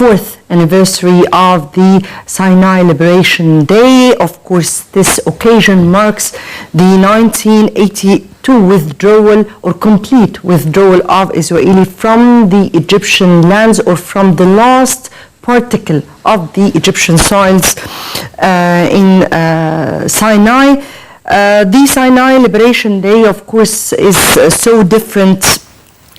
4th anniversary of the Sinai Liberation Day. Of course, this occasion marks the 1982 withdrawal or complete withdrawal of Israeli from the Egyptian lands, or from the last particle of the Egyptian soils in Sinai. The Sinai Liberation Day, of course, is so different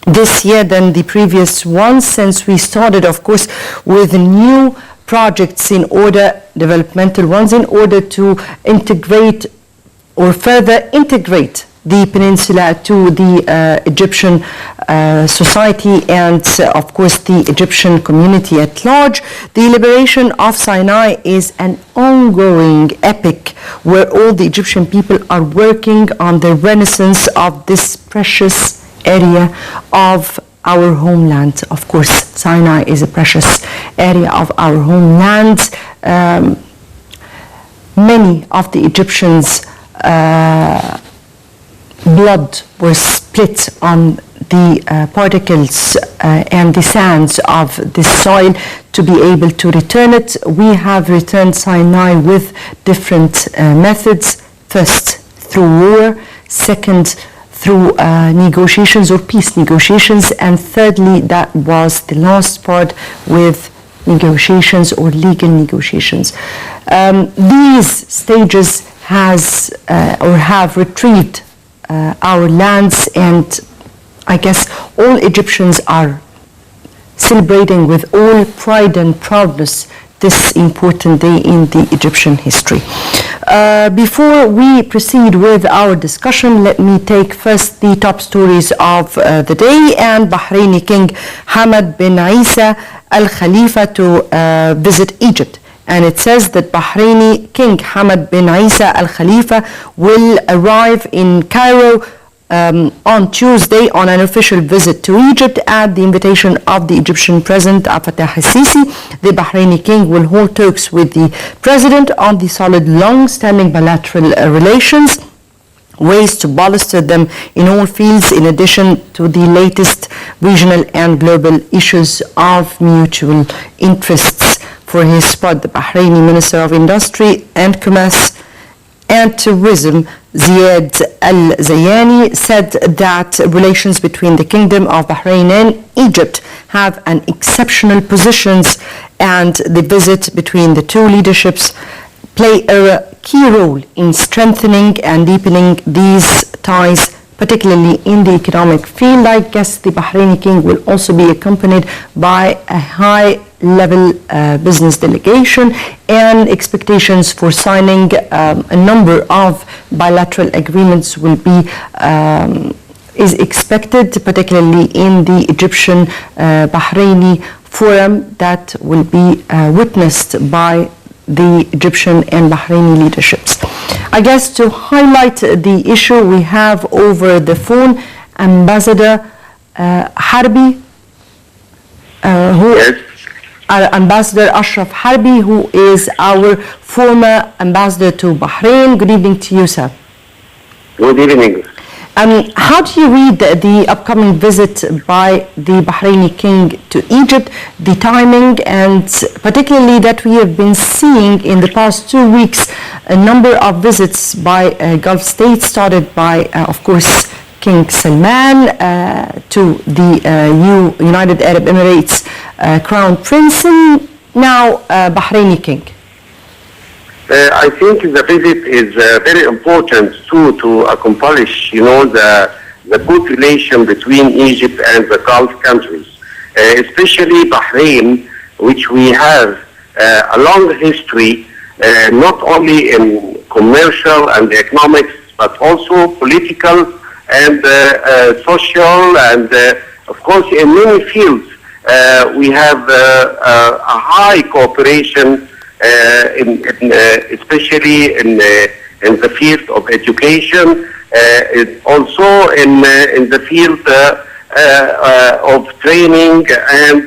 this year than the previous ones, since we started, of course, with new projects developmental ones, in order to integrate or further integrate the peninsula to the Egyptian society and, of course, the Egyptian community at large. The liberation of Sinai is an ongoing epic where all the Egyptian people are working on the renaissance of this precious area of our homeland. Of course, Sinai is a precious area of our homeland. Many of the Egyptians' blood was split on the particles and the sands of this soil to be able to return it. We have returned Sinai with different methods. First, through war. Second, through negotiations or peace negotiations. And thirdly, that was the last part, with negotiations or legal negotiations. These stages have retrieved our lands, and I guess all Egyptians are celebrating with all pride and proudness this important day in the Egyptian history. Before we proceed with our discussion, let me take first the top stories of the day. And Bahraini King Hamad bin Isa Al Khalifa to visit Egypt. And it says that Bahraini King Hamad bin Isa Al Khalifa will arrive in Cairo on Tuesday on an official visit to Egypt at the invitation of the Egyptian President Abdel Fattah al-Sisi. The Bahraini king will hold talks with the president on the solid, long-standing bilateral relations, ways to bolster them in all fields, in addition to the latest regional and global issues of mutual interests. For his part, the Bahraini Minister of Industry and Commerce and Tourism, Ziad Al-Zayani, said that relations between the Kingdom of Bahrain and Egypt have an exceptional positions, and the visit between the two leaderships play a key role in strengthening and deepening these ties, particularly in the economic field. I guess the Bahraini king will also be accompanied by a high-level business delegation, and expectations for signing a number of bilateral agreements will be is expected, particularly in the Egyptian Bahraini forum that will be witnessed by the Egyptian and Bahraini leaderships. I guess to highlight the issue, we have over the phone Ambassador Harbi, Ambassador Ashraf Harbi, who is our former ambassador to Bahrain. Good evening to you, sir. Good evening. How do you read the upcoming visit by the Bahraini king to Egypt, the timing, and particularly that we have been seeing in the past 2 weeks a number of visits by Gulf states, started by, of course, King Salman to the United Arab Emirates Crown Prince, and now Bahraini king? I think the visit is very important to accomplish, the good relation between Egypt and the Gulf countries, especially Bahrain, which we have a long history, not only in commercial and economics, but also political and social, and of course in many fields we have a high cooperation, especially in the field of education, also in the field of training, and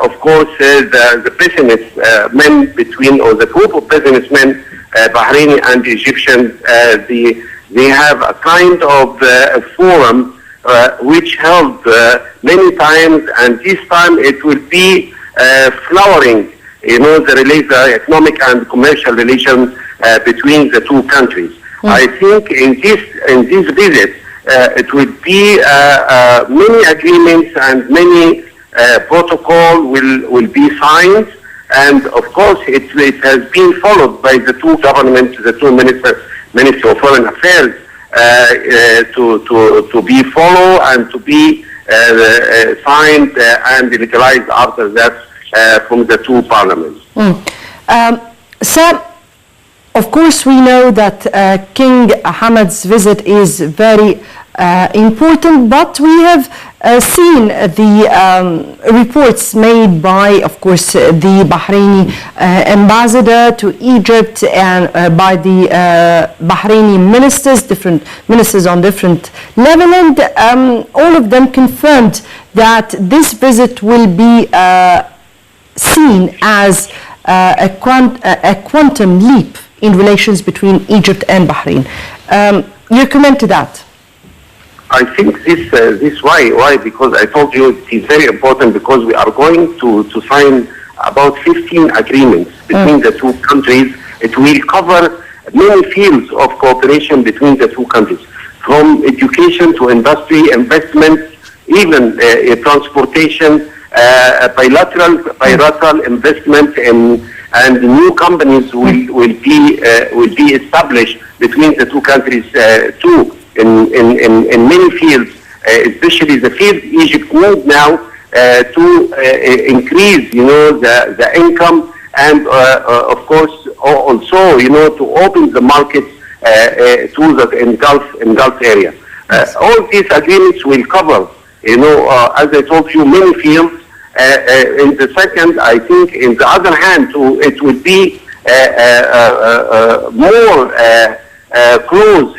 of course the businessmen between, or the group of businessmen, Bahraini and Egyptian, they have a kind of forum which held many times, and this time it will be flowering, the economic and commercial relations between the two countries. I think in this visit, it would be many agreements and many protocol will be signed, and of course it has been followed by the two governments, the two Ministry of Foreign Affairs, to be followed and to be signed and legalized after that from the two parliaments. Sir, of course we know that King Hamad's visit is very important, but we have seen the reports made by, of course, the Bahraini ambassador to Egypt and by the Bahraini ministers, different ministers on different level, and all of them confirmed that this visit will be seen as a quantum leap in relations between Egypt and Bahrain. Your comment to that? I think this why because I told you it is very important, because we are going to sign about 15 agreements between the two countries. It will cover many fields of cooperation between the two countries, from education to industry, investment, even transportation, bilateral investment, and new companies will be established between the two countries too. In many fields, especially the field Egypt needs now to increase, the income, and of course also, to open the markets to the Gulf area. All these agreements will cover, as I told you, many fields. In the second, I think, in the other hand, it would be more close,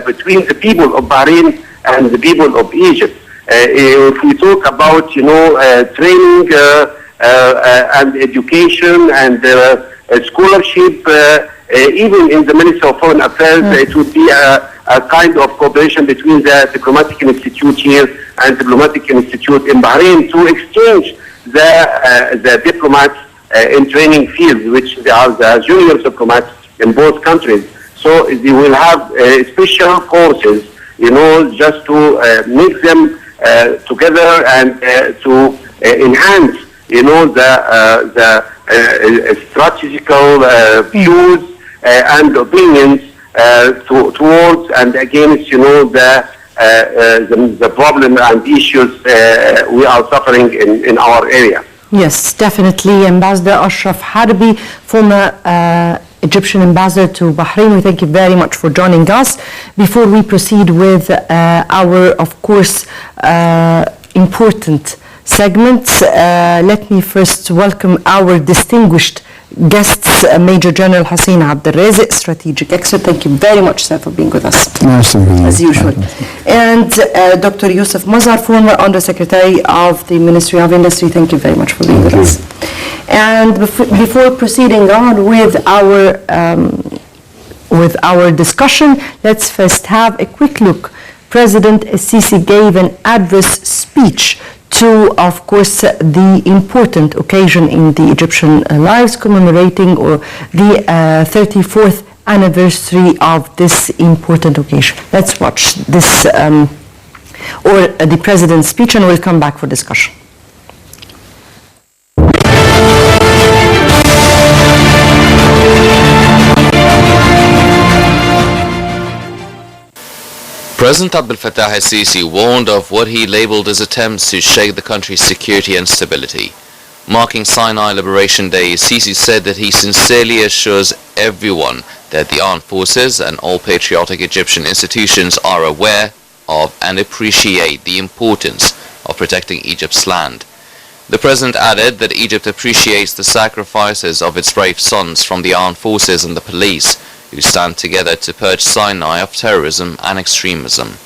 between the people of Bahrain and the people of Egypt. If we talk about, training and education and scholarship, even in the Ministry of Foreign Affairs, it would be a kind of cooperation between the diplomatic institute here and diplomatic institute in Bahrain to exchange the diplomats in training fields, which they are the junior diplomats in both countries. So they will have special courses, just to make them together and to enhance, the strategical views and opinions towards and against, the problem and issues we are suffering in our area. Yes, definitely. Ambassador Ashraf Harbi, former Egyptian ambassador to Bahrain, we thank you very much for joining us. Before we proceed with our, of course, important segments, let me first welcome our distinguished guests, Major General Hussein Abdelrazik, strategic expert. Thank you very much, sir, for being with us. Nice as usual. And Dr. Yusuf Mazhar, former Undersecretary of the Ministry of Industry. Thank you very much for being with us. And before proceeding on with our discussion, let's first have a quick look. President Sisi gave an adverse speech to, of course, the important occasion in the Egyptian lives, commemorating the 34th anniversary of this important occasion. Let's watch this, the President's speech, and we'll come back for discussion. President Abdel Fattah al-Sisi warned of what he labeled as attempts to shake the country's security and stability. Marking Sinai Liberation Day, Sisi said that he sincerely assures everyone that the armed forces and all patriotic Egyptian institutions are aware of and appreciate the importance of protecting Egypt's land. The president added that Egypt appreciates the sacrifices of its brave sons from the armed forces and the police, who stand together to purge Sinai of terrorism and extremism.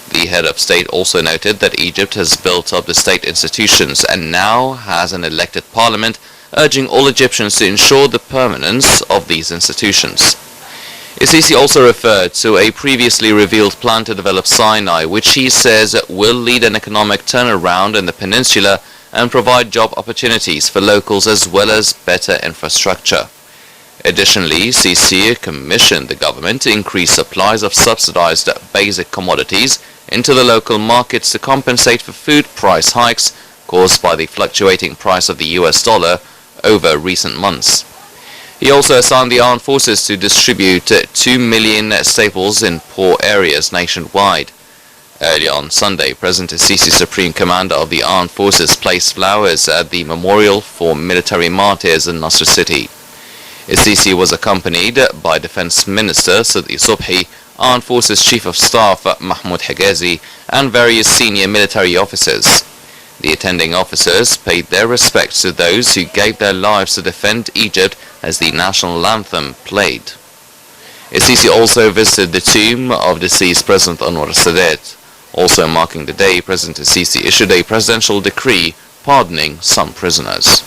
The head of state also noted that Egypt has built up the state institutions and now has an elected parliament, urging all Egyptians to ensure the permanence of these institutions. Sisi also referred to a previously revealed plan to develop Sinai, which he says will lead an economic turnaround in the peninsula and provide job opportunities for locals as well as better infrastructure. Additionally, Sisi commissioned the government to increase supplies of subsidized basic commodities into the local markets to compensate for food price hikes caused by the fluctuating price of the US dollar over recent months. He also assigned the armed forces to distribute 2 million staples in poor areas nationwide. Earlier on Sunday, President Sisi, Supreme Commander of the Armed Forces, placed flowers at the memorial for military martyrs in Nasr City. Sisi was accompanied by Defense Minister Sadi Subhi, Armed Forces Chief of Staff Mahmoud Higazi, and various senior military officers. The attending officers paid their respects to those who gave their lives to defend Egypt as the national anthem played. Sisi also visited the tomb of deceased President Anwar Sadat. Also marking the day, President Sisi issued a presidential decree pardoning some prisoners.